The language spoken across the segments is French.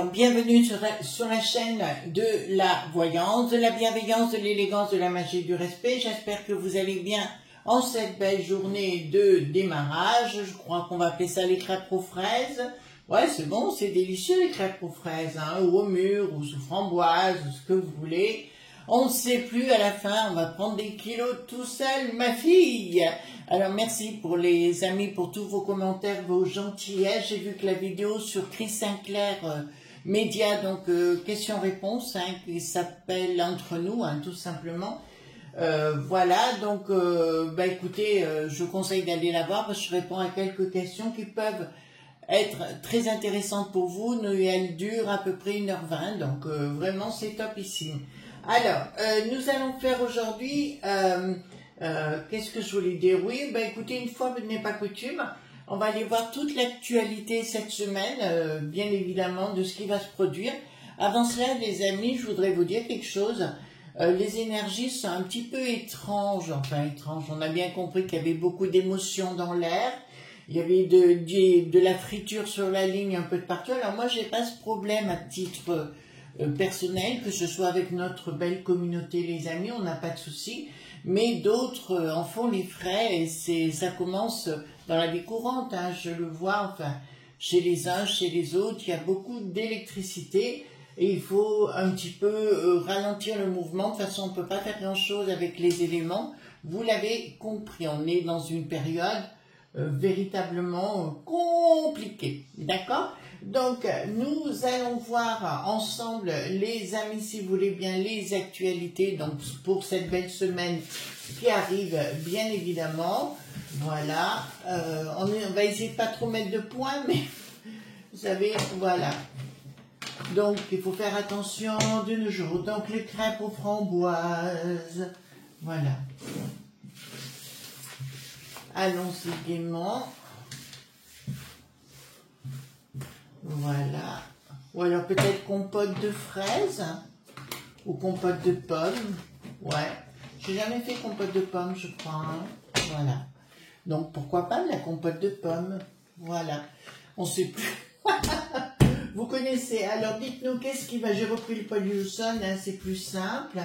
Alors, bienvenue sur la chaîne de la voyance, de la bienveillance, de l'élégance, de la magie, du respect. J'espère que vous allez bien en cette belle journée de démarrage. Je crois qu'on va appeler ça les crêpes aux fraises. Ouais, c'est bon, c'est délicieux les crêpes aux fraises, hein, ou au mûr, ou sous framboise, ou ce que vous voulez. On ne sait plus, à la fin, on va prendre des kilos tout seul, ma fille. Alors, merci pour les amis, pour tous vos commentaires, vos gentillesses. J'ai vu que la vidéo sur Chris Sinclair Média, donc question-réponse, hein, qui s'appelle Entre nous, hein, tout simplement. Voilà, donc, écoutez, je vous conseille d'aller la voir parce que je réponds à quelques questions qui peuvent être très intéressantes pour vous. Elle dure à peu près 1h20, donc vraiment, c'est topissime. Alors, nous allons faire aujourd'hui, qu'est-ce que je voulais dire? Oui, écoutez, une fois n'est pas coutume, on va aller voir toute l'actualité cette semaine, bien évidemment, de ce qui va se produire. Avant cela, les amis, je voudrais vous dire quelque chose. Les énergies sont un petit peu étranges, enfin étranges, on a bien compris qu'il y avait beaucoup d'émotions dans l'air. Il y avait de la friture sur la ligne un peu de partout. Alors moi, j'ai pas ce problème à titre personnel, que ce soit avec notre belle communauté, les amis, on n'a pas de souci, mais d'autres en font les frais et ça commence dans la vie courante, hein, je le vois, enfin, chez les uns, chez les autres, il y a beaucoup d'électricité et il faut un petit peu ralentir le mouvement. De toute façon, on ne peut pas faire grand-chose avec les éléments. Vous l'avez compris, on est dans une période véritablement compliquée, d'accord? Donc, nous allons voir ensemble, les amis, si vous voulez bien, les actualités, donc pour cette belle semaine qui arrive, bien évidemment. Voilà, on va essayer de pas trop mettre de points, mais vous savez, voilà. Donc, il faut faire attention de nos jours. Donc, les crêpes aux framboises, voilà. Allons-y gaiement. Voilà. Ou alors peut-être compote de fraises ou compote de pommes. Ouais. J'ai jamais fait compote de pommes, je crois. Hein. Voilà. Donc pourquoi pas de la compote de pommes. Voilà. On sait plus. Vous connaissez. Alors dites-nous qu'est-ce qui va. J'ai repris le poil du son, hein, c'est plus simple.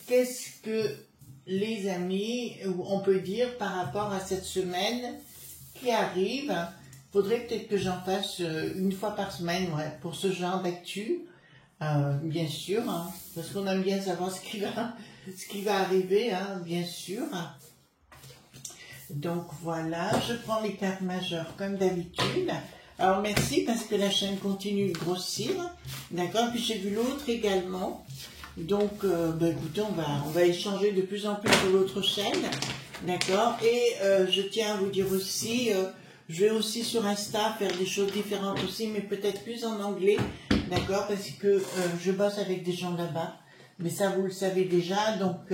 Qu'est-ce que les amis, on peut dire par rapport à cette semaine qui arrive? Faudrait peut-être que j'en fasse une fois par semaine, ouais, pour ce genre d'actu, bien sûr, hein, parce qu'on aime bien savoir ce qui va arriver, hein, bien sûr. Donc voilà, je prends les cartes majeures comme d'habitude. Alors merci parce que la chaîne continue de grossir, d'accord. Puis j'ai vu l'autre également. Donc, écoutez, on va échanger de plus en plus sur l'autre chaîne, d'accord. Et je tiens à vous dire aussi. Je vais aussi sur Insta faire des choses différentes aussi, mais peut-être plus en anglais, d'accord, parce que je bosse avec des gens là-bas, mais ça vous le savez déjà, donc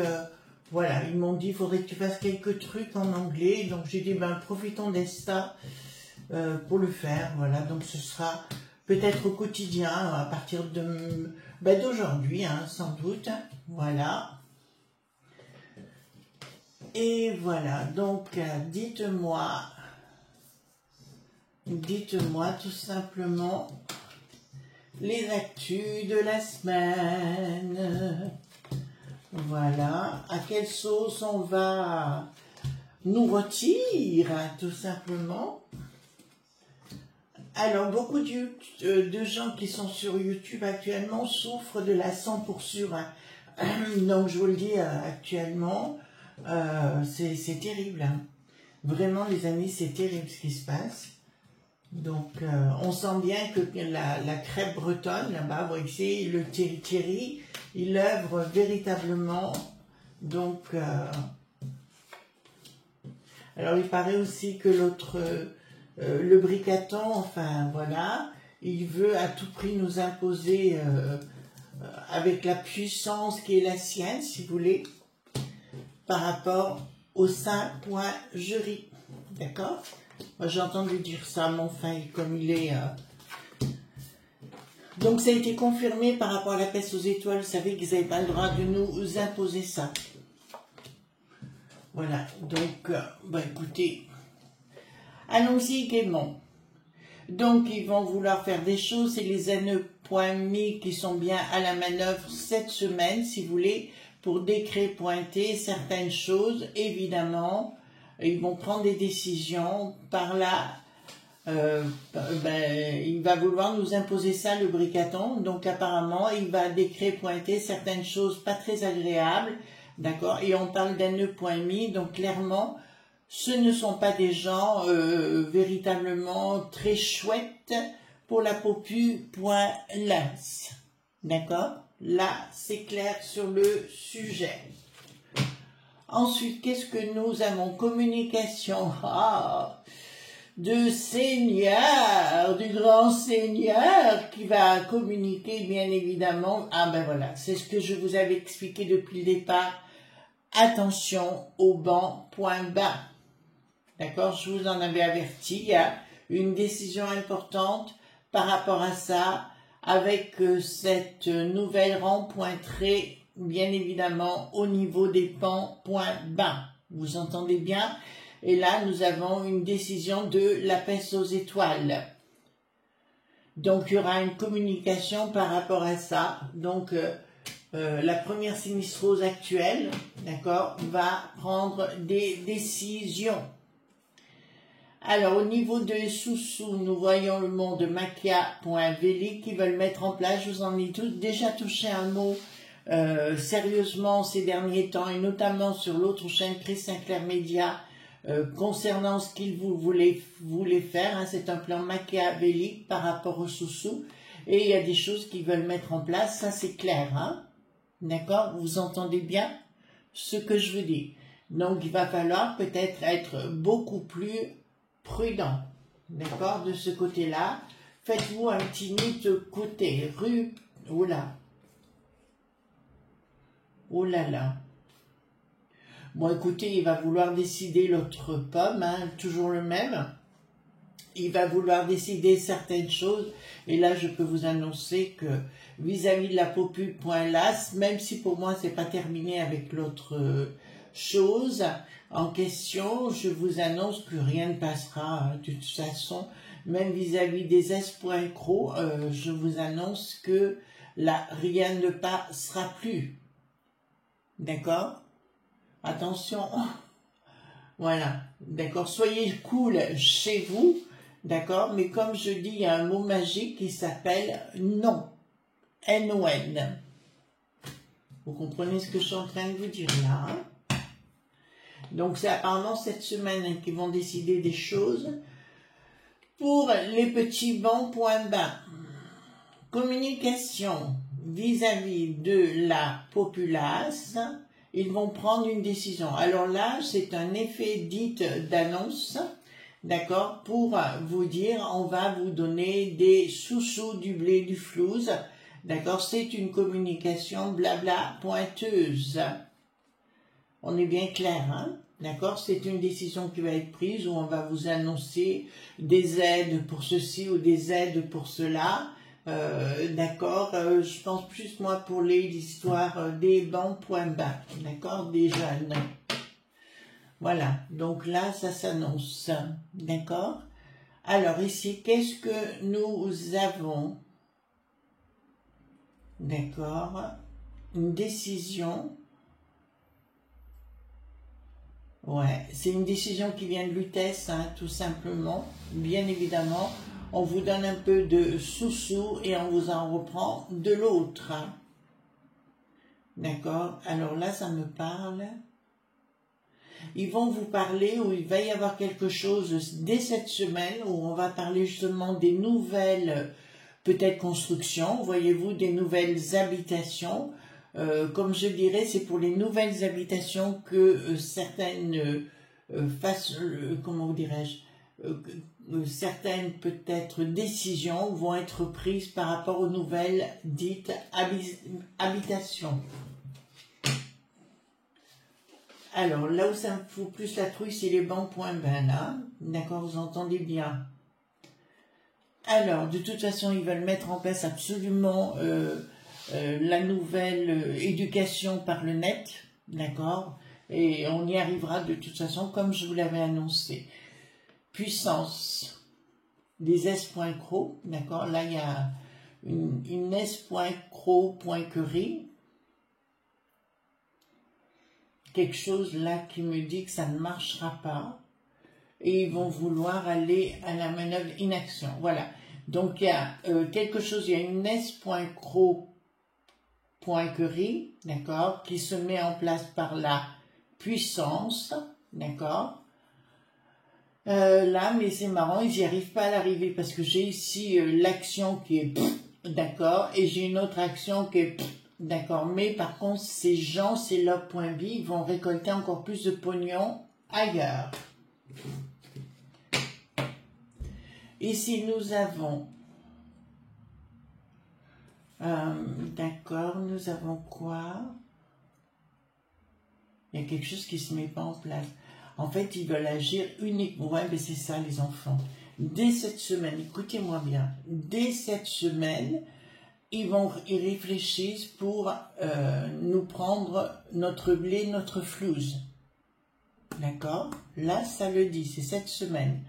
voilà, ils m'ont dit il faudrait que tu fasses quelques trucs en anglais, donc j'ai dit profitons d'Insta pour le faire, voilà, donc ce sera peut-être au quotidien, à partir de d'aujourd'hui, hein, sans doute, voilà. Et voilà, donc dites-moi tout simplement les actus de la semaine. Voilà. À quelle sauce on va nous rôtir, tout simplement. Alors, beaucoup de gens qui sont sur YouTube actuellement souffrent de la 100%. Hein. Donc, je vous le dis actuellement, c'est terrible. Hein. Vraiment, les amis, c'est terrible ce qui se passe. Donc, on sent bien que la crêpe bretonne, là-bas, vous voyez, le Thierry, il œuvre véritablement. Donc, alors, il paraît aussi que l'autre, le Bricaton, enfin, voilà, il veut à tout prix nous imposer, avec la puissance qui est la sienne, si vous voulez, par rapport au Saint-Point-Jury. D'accord ? Moi, j'ai entendu dire ça, mais enfin, comme il est... Donc, ça a été confirmé par rapport à la peste aux étoiles. Vous savez qu'ils n'avaient pas le droit de nous imposer ça. Voilà. Donc, écoutez, allons-y gaiement. Donc, ils vont vouloir faire des choses. C'est les NE.MI qui sont bien à la manœuvre cette semaine, si vous voulez, pour décret pointer certaines choses. Évidemment, ils vont prendre des décisions. Par là, il va vouloir nous imposer ça, le bricaton. Donc, apparemment, il va décret pointer certaines choses pas très agréables. D'accord? Et on parle d'NE.MI. Donc, clairement, ce ne sont pas des gens véritablement très chouettes pour la popu.las. D'accord? Là, c'est clair sur le sujet. Ensuite, qu'est-ce que nous avons? Communication. De Seigneur, du grand Seigneur qui va communiquer bien évidemment. Ah ben voilà, c'est ce que je vous avais expliqué depuis le départ. Attention au banc point bas. D'accord, je vous en avais averti, il y a une décision importante par rapport à ça, avec cette nouvelle rang pointerée, bien évidemment, au niveau des pans point bas. Vous entendez bien? Et là, nous avons une décision de la peste aux étoiles. Donc, il y aura une communication par rapport à ça. Donc, la première sinistrose actuelle, d'accord, va prendre des décisions. Alors, au niveau de Soussou, nous voyons le monde Makia.veli qui veulent mettre en place, je vous en ai déjà touché un mot sérieusement ces derniers temps, et notamment sur l'autre chaîne Chris Sinclair Media, concernant ce qu'ils voulaient faire. Hein, c'est un plan machiavélique par rapport au Soussou, et il y a des choses qu'ils veulent mettre en place, ça c'est clair. Hein, d'accord, vous entendez bien ce que je vous dis. Donc, il va falloir peut-être être beaucoup plus prudent, d'accord, de ce côté-là. Faites-vous un petit nid de côté, rue, oula, oh là là. Bon, écoutez, il va vouloir décider l'autre pomme, hein, toujours le même. Il va vouloir décider certaines choses, et là, je peux vous annoncer que vis-à-vis de la popu.las, même si pour moi, c'est pas terminé avec l'autre chose en question, je vous annonce que rien ne passera de toute façon, même vis-à-vis des S.Cro, je vous annonce que là, rien ne passera plus. D'accord? Attention, voilà, d'accord, soyez cool chez vous, d'accord, mais comme je dis, il y a un mot magique qui s'appelle non, N-O-N. Vous comprenez ce que je suis en train de vous dire là, hein? Donc c'est apparemment cette semaine qu'ils vont décider des choses pour les petits bancs point bas. Communication vis-à-vis de la populace, ils vont prendre une décision. Alors là, c'est un effet dit d'annonce, d'accord, pour vous dire, on va vous donner des sous-sous, du blé, du flouze, d'accord, c'est une communication blabla pointeuse. On est bien clair, hein? D'accord? C'est une décision qui va être prise où on va vous annoncer des aides pour ceci ou des aides pour cela. D'accord? Je pense plus, moi, pour l'histoire des bancs point bas. D'accord? Des jeunes. Voilà. Donc là, ça s'annonce. D'accord? Alors ici, qu'est-ce que nous avons? D'accord? Une décision. Ouais, c'est une décision qui vient de l'UTES, hein, tout simplement. Bien évidemment, on vous donne un peu de sous-sous et on vous en reprend de l'autre. Hein. D'accord? Alors là, ça me parle. Ils vont vous parler, où il va y avoir quelque chose dès cette semaine, où on va parler justement des nouvelles, peut-être constructions, voyez-vous, des nouvelles habitations. Comme je dirais, c'est pour les nouvelles habitations que certaines comment dirais-je, certaines peut-être décisions vont être prises par rapport aux nouvelles dites habitations. Alors, là où ça me fout plus la trouille, c'est les bancs point bas, là. D'accord, vous entendez bien. Alors, de toute façon, ils veulent mettre en place absolument la nouvelle éducation par le net, d'accord, et on y arrivera de toute façon comme je vous l'avais annoncé. Puissance, des S.cro, d'accord? Là, il y a une S.cro.query. Quelque chose là qui me dit que ça ne marchera pas. Et ils vont vouloir aller à la manœuvre inaction. Voilà. Donc, il y a quelque chose, il y a une S.cro.query, d'accord, qui se met en place par la puissance, d'accord. Là, mais c'est marrant, ils n'y arrivent pas à l'arriver parce que j'ai ici l'action qui est d'accord, et j'ai une autre action qui est d'accord. Mais par contre, ces gens, ces log.b, ils vont récolter encore plus de pognon ailleurs. Ici, nous avons, d'accord, nous avons quoi? Il y a quelque chose qui ne se met pas en place. En fait, ils veulent agir uniquement. Ouais, mais c'est ça, les enfants. Dès cette semaine, écoutez-moi bien, dès cette semaine, ils réfléchissent pour nous prendre notre blé, notre flouze. D'accord? Là, ça le dit, c'est cette semaine.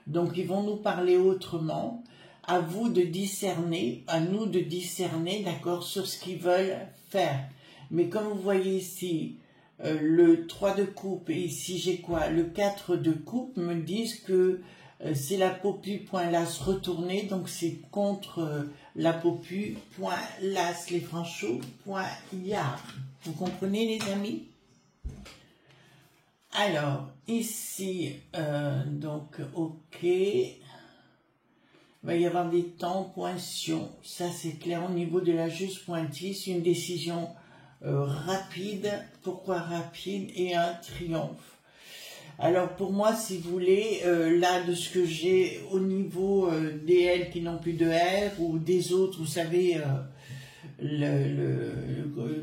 Donc, ils vont nous parler autrement. À vous de discerner, à nous de discerner, d'accord, sur ce qu'ils veulent faire. Mais comme vous voyez ici, le 3 de coupe, et ici j'ai quoi? Le 4 de coupe me disent que c'est la popu.las retournée, donc c'est contre la popu.las, les franchos.yard. Vous comprenez, les amis? Alors, ici, donc, ok, il va y avoir des temps, pointions, ça c'est clair au niveau de la juste pointille, c'est une décision rapide. Pourquoi rapide? Et un triomphe. Alors pour moi, si vous voulez, là de ce que j'ai au niveau des L qui n'ont plus de R, ou des autres, vous savez,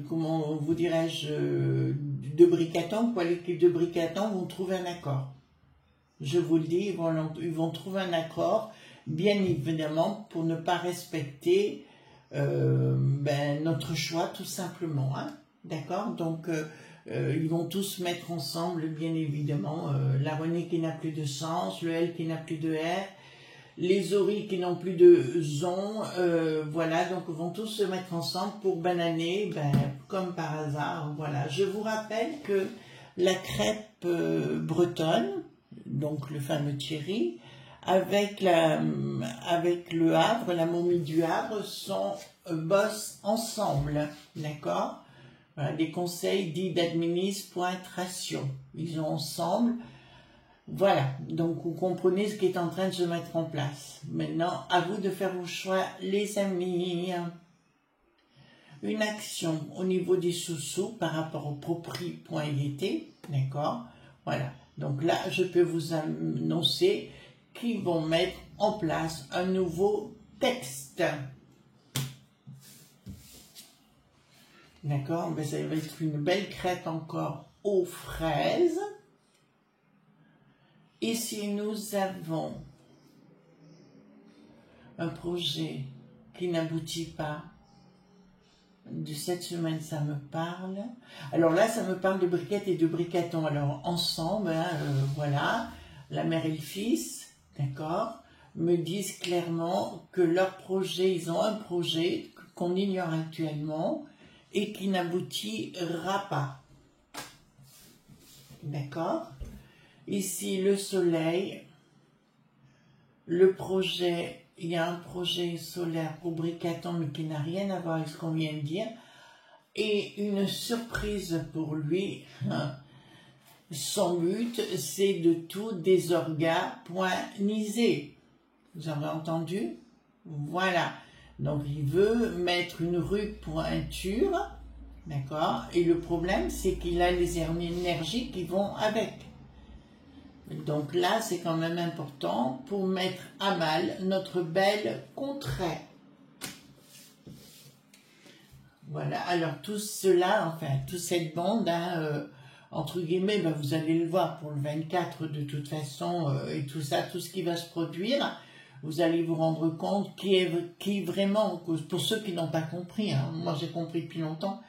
comment vous dirais-je, de Bricaton, quoi, l'équipe de Bricaton vont trouver un accord. Je vous le dis, ils vont trouver un accord, bien évidemment, pour ne pas respecter notre choix, tout simplement. Hein, d'accord? Donc, ils vont tous mettre ensemble, bien évidemment, la Renée qui n'a plus de sens, le L qui n'a plus de R, les oris qui n'ont plus de zon, voilà, donc ils vont tous se mettre ensemble pour bananer, comme par hasard, voilà. Je vous rappelle que la crêpe bretonne, donc le fameux Thierry, avec le Havre, la momie du Havre, bossent ensemble, d'accord? Voilà, des conseils dits d'administration, ils ont ensemble. Voilà, donc vous comprenez ce qui est en train de se mettre en place. Maintenant, à vous de faire vos choix, les amis. Une action au niveau des sous-sous par rapport au propri.it, d'accord? Voilà, donc là, je peux vous annoncer qu'ils vont mettre en place un nouveau texte. D'accord? Ça va être une belle crêpe encore aux fraises. Ici, nous avons un projet qui n'aboutit pas. De cette semaine, ça me parle. Alors là, ça me parle de briquettes et de bricaton. Alors, ensemble, hein, voilà, la mère et le fils, d'accord, me disent clairement que leur projet, ils ont un projet qu'on ignore actuellement et qui n'aboutira pas. D'accord? Ici, le soleil, le projet, il y a un projet solaire pour Bricaton, mais qui n'a rien à voir avec ce qu'on vient de dire, et une surprise pour lui. Son but, c'est de tout désorganiser. Vous avez entendu? Voilà. Donc, il veut mettre une rue pointure, d'accord? Et le problème, c'est qu'il a les énergies qui vont avec. Donc là, c'est quand même important pour mettre à mal notre belle contrée. Voilà, alors tout cela, enfin, toute cette bande, hein, entre guillemets, vous allez le voir pour le 24 de toute façon, et tout ça, tout ce qui va se produire, vous allez vous rendre compte qui vraiment, pour ceux qui n'ont pas compris, hein, moi j'ai compris depuis longtemps,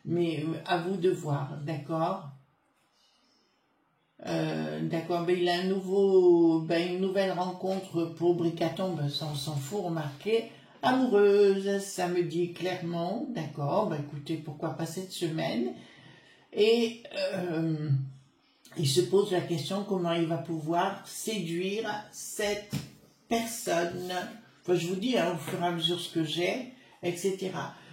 mais à vous de voir, d'accord? D'accord, ben, il a une nouvelle rencontre pour Bricaton, ben, ça on s'en fout, remarquez. Amoureuse, ça me dit clairement, d'accord, ben, écoutez, pourquoi pas cette semaine. Et il se pose la question comment il va pouvoir séduire cette personne. Enfin, je vous dis, hein, au fur et à mesure ce que j'ai, etc.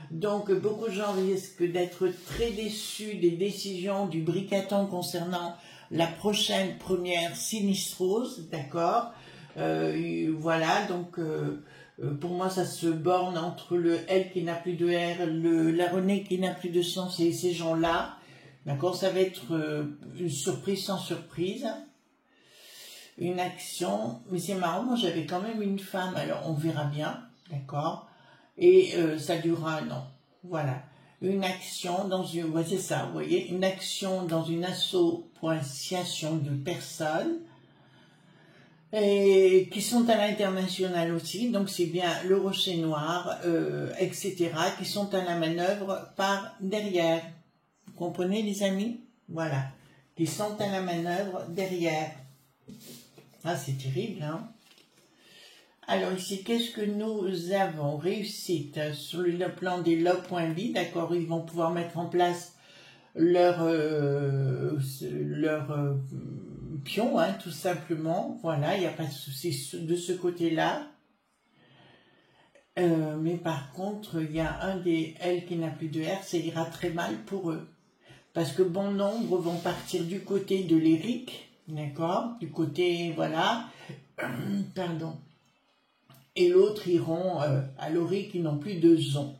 Donc, beaucoup de gens risquent d'être très déçus des décisions du Bricaton concernant la prochaine première sinistrose, d'accord. Voilà, donc pour moi ça se borne entre le L qui n'a plus de R, la Renée qui n'a plus de sens et ces gens-là, d'accord. Ça va être une surprise sans surprise, une action, mais c'est marrant, moi j'avais quand même une femme, alors on verra bien, d'accord, et ça durera un an, voilà. Une action dans une, ouais, c'est ça, vous voyez, une action dans une association de personnes et qui sont à l'international aussi, donc c'est bien le Rocher Noir, etc., qui sont à la manœuvre par derrière. Vous comprenez les amis? Voilà, qui sont à la manœuvre derrière. Ah, c'est terrible, hein? Alors ici, qu'est-ce que nous avons? Réussite sur le plan des logs.b, d'accord, ils vont pouvoir mettre en place leur pion, hein, tout simplement. Voilà, il n'y a pas de souci de ce côté-là. Mais par contre, il y a un des L qui n'a plus de R, ça ira très mal pour eux. Parce que bon nombre vont partir du côté de l'Éric, d'accord, du côté, voilà, pardon. Et l'autre iront à l'Ori qui n'ont plus de zon.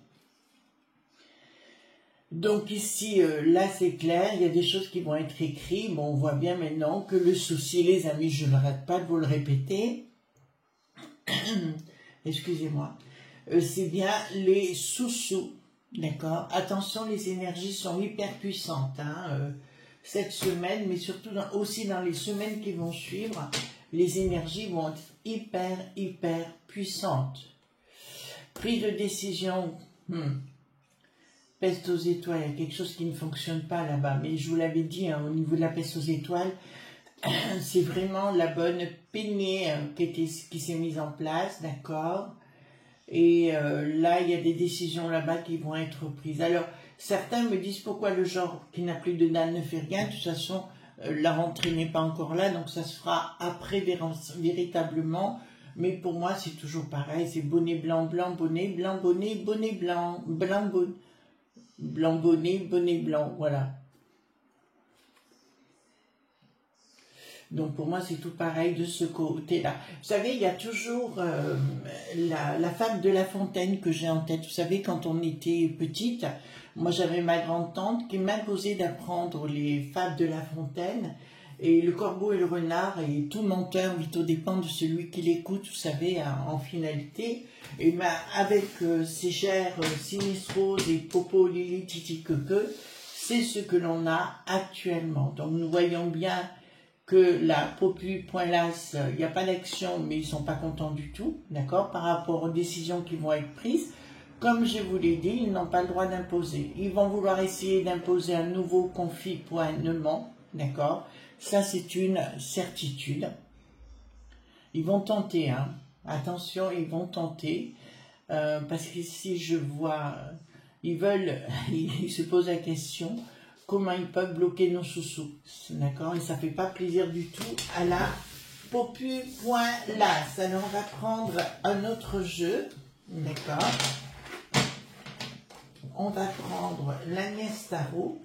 Donc ici, là c'est clair, il y a des choses qui vont être écrites. Bon, on voit bien maintenant que le souci, les amis, je ne rate pas de vous le répéter, excusez-moi, c'est bien les sous-sous, d'accord. Attention, les énergies sont hyper puissantes, hein, cette semaine, mais surtout aussi dans les semaines qui vont suivre, les énergies vont être hyper puissantes. Prise de décision, peste aux étoiles, il y a quelque chose qui ne fonctionne pas là-bas, mais je vous l'avais dit, hein, au niveau de la peste aux étoiles, c'est vraiment la bonne peignée qui s'est mise en place, d'accord. Et là, il y a des décisions là-bas qui vont être prises. Alors, certains me disent pourquoi le genre qui n'a plus de dalle ne fait rien. De toute façon, la rentrée n'est pas encore là, donc ça se fera après véritablement. Mais pour moi, c'est toujours pareil. C'est bonnet blanc, blanc, bonnet, blanc, bonnet, bonnet blanc, blanc, bonnet, blanc, bonnet, bonnet blanc. Voilà. Donc pour moi, c'est tout pareil de ce côté-là. Vous savez, il y a toujours la fable de La Fontaine que j'ai en tête. Vous savez, quand on était petite, moi j'avais ma grande-tante qui m'imposait d'apprendre les fables de La Fontaine. Et le corbeau et le renard, et tout menteur vit aux dépens de celui qui l'écoute, vous savez, en finalité. Et ben, avec ces chers Sinistrose et Popo, Lili, Titi, Keke, c'est ce que l'on a actuellement. Donc nous voyons bien que la Popu.las, il n'y a pas d'action, mais ils ne sont pas contents du tout, d'accord, par rapport aux décisions qui vont être prises. Comme je vous l'ai dit, ils n'ont pas le droit d'imposer. Ils vont vouloir essayer d'imposer un nouveau confinement, d'accord. Ça, c'est une certitude. Ils vont tenter, hein. Attention, ils vont tenter, parce qu'ici, je vois, ils se posent la question, comment ils peuvent bloquer nos sous-sous, d'accord. Et ça ne fait pas plaisir du tout à la Popu.las. Alors, on va prendre un autre jeu, d'accord. On va prendre l'Agnès Tarot.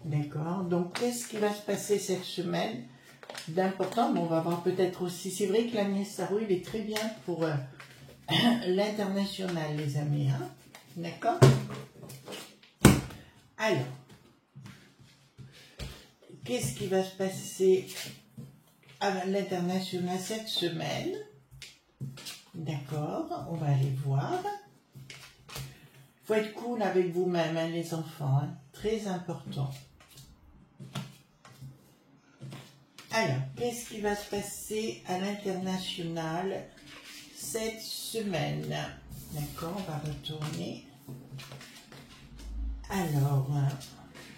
D'accord, donc qu'est-ce qui va se passer cette semaine d'important? Bon, on va voir peut-être aussi, c'est vrai que l'Agnès Tarot, il est très bien pour l'international, les amis, hein? D'accord. Alors, qu'est-ce qui va se passer à l'international cette semaine? D'accord, on va aller voir. Il faut être cool avec vous-même, hein, les enfants, hein? Très important. Alors, qu'est-ce qui va se passer à l'international cette semaine? D'accord, on va retourner. Alors,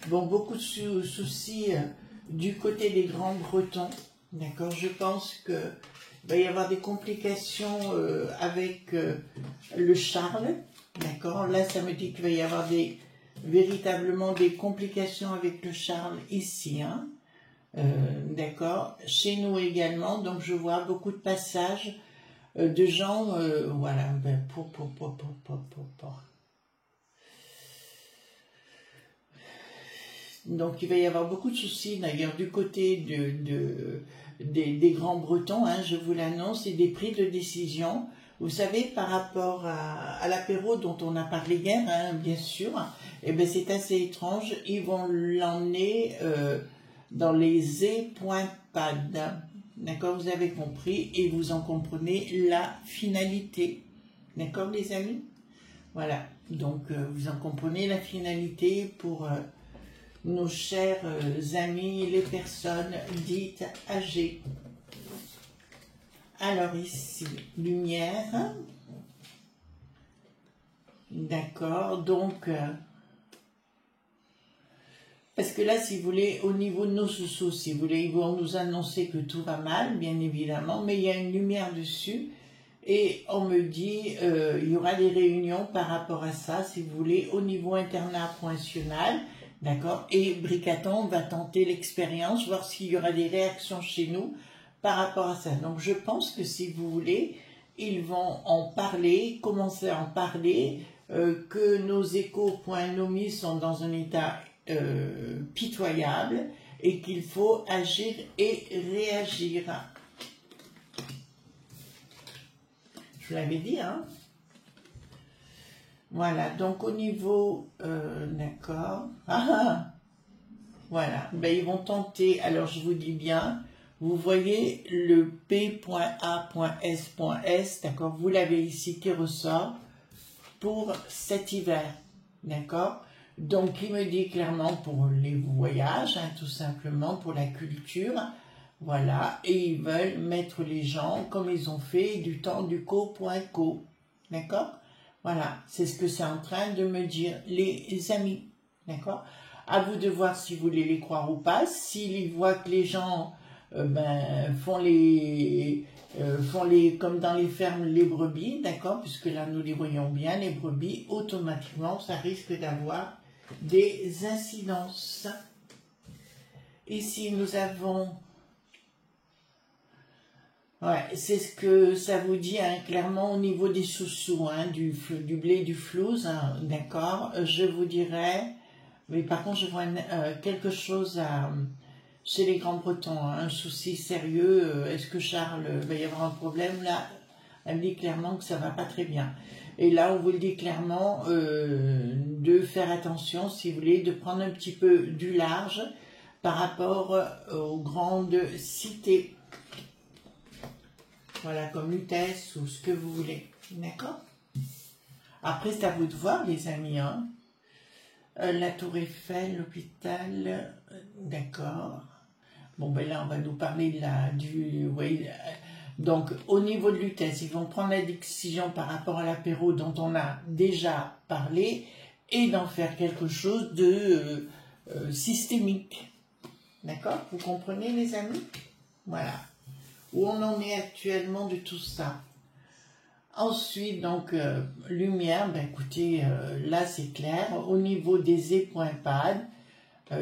Bon, beaucoup de soucis du côté des Grands Bretons. D'accord, je pense que il va y avoir des complications avec le Charles. D'accord, là ça me dit qu'il va y avoir véritablement des complications avec le Charles ici. Hein. D'accord, chez nous également. Donc je vois beaucoup de passages de gens, voilà, ben, Donc il va y avoir beaucoup de soucis d'ailleurs du côté des Grands Bretons, hein, je vous l'annonce, et des prises de décision. Vous savez, par rapport à l'apéro dont on a parlé hier, hein, bien sûr, et ben c'est assez étrange, ils vont l'emmener dans les épointades. D'accord, vous avez compris et vous en comprenez la finalité. D'accord, les amis? Voilà, donc vous en comprenez la finalité pour nos chers amis, les personnes dites âgées. Alors ici, lumière. D'accord, donc... parce que là, si vous voulez, au niveau de nos sous-sous, si vous voulez, ils vont nous annoncer que tout va mal, bien évidemment, mais il y a une lumière dessus. Et on me dit, il y aura des réunions par rapport à ça, si vous voulez, au niveau international, d'accord. Et Bricaton va tenter l'expérience, voir s'il y aura des réactions chez nous par rapport à ça. Donc je pense que si vous voulez, ils vont en parler, commencer à en parler, que nos échos.nomi sont dans un état pitoyable et qu'il faut agir et réagir. Je vous l'avais dit, hein. Voilà, donc au niveau... d'accord. Voilà, ben, ils vont tenter, alors je vous dis bien, vous voyez le P.A.S.S, d'accord, vous l'avez ici qui ressort pour cet hiver, d'accord. Donc, il me dit clairement pour les voyages, hein, tout simplement, pour la culture, voilà, et ils veulent mettre les gens comme ils ont fait du temps du co.co, d'accord. Voilà, c'est ce que c'est en train de me dire les amis, d'accord. À vous de voir si vous voulez les croire ou pas. S'ils voient que les gens font les comme dans les fermes les brebis, d'accord, puisque là nous les voyons bien, les brebis, automatiquement ça risque d'avoir des incidences. Ici nous avons, ouais, c'est ce que ça vous dit, hein, clairement au niveau des sous-sous, hein, du blé, du flouze, hein, d'accord, je vous dirais, mais par contre je vois quelque chose chez les Grands Bretons, hein, un souci sérieux, est-ce que Charles va y avoir un problème là? Elle me dit clairement que ça va pas très bien. Et là, on vous le dit clairement de faire attention, si vous voulez, de prendre un petit peu du large par rapport aux grandes cités. Voilà, comme Lutèce ou ce que vous voulez. D'accord? Après, c'est à vous de voir, les amis. Hein. La Tour Eiffel, l'hôpital, d'accord. Bon, ben là, on va nous parler donc, au niveau de Lutèce, ils vont prendre la décision par rapport à l'apéro dont on a déjà parlé et d'en faire quelque chose de systémique. D'accord? Vous comprenez, les amis? Voilà. Où on en est actuellement de tout ça. Ensuite, donc, lumière, ben écoutez, là c'est clair. Au niveau des épointades,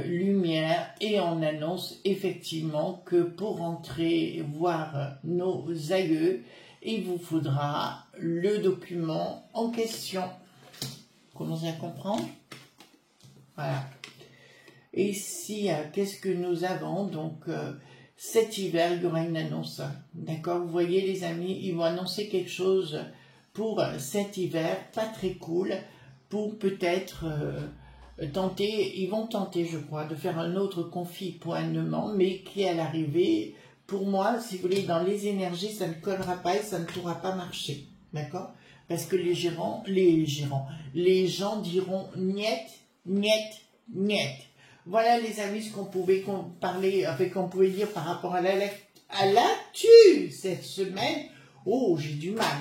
lumière, et on annonce effectivement que pour entrer voir nos aïeux, il vous faudra le document en question. Commencez à comprendre? Voilà. Et ici, qu'est-ce que nous avons? Donc, cet hiver, il y aura une annonce. D'accord? Vous voyez, les amis, ils vont annoncer quelque chose pour cet hiver, pas très cool, pour peut-être... ils vont tenter, je crois, de faire un autre confinement, mais qui à l'arrivée, pour moi, si vous voulez, dans les énergies, ça ne collera pas et ça ne pourra pas marcher, d'accord? Parce que les gens diront niet, niet, niet. Voilà, les amis, ce qu'on pouvait qu'on pouvait dire par rapport à l'actu cette semaine. Oh, j'ai du mal,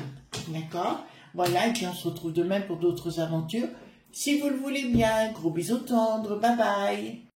d'accord? Voilà, et puis on se retrouve demain pour d'autres aventures. si vous le voulez bien. Gros bisous tendres, bye bye.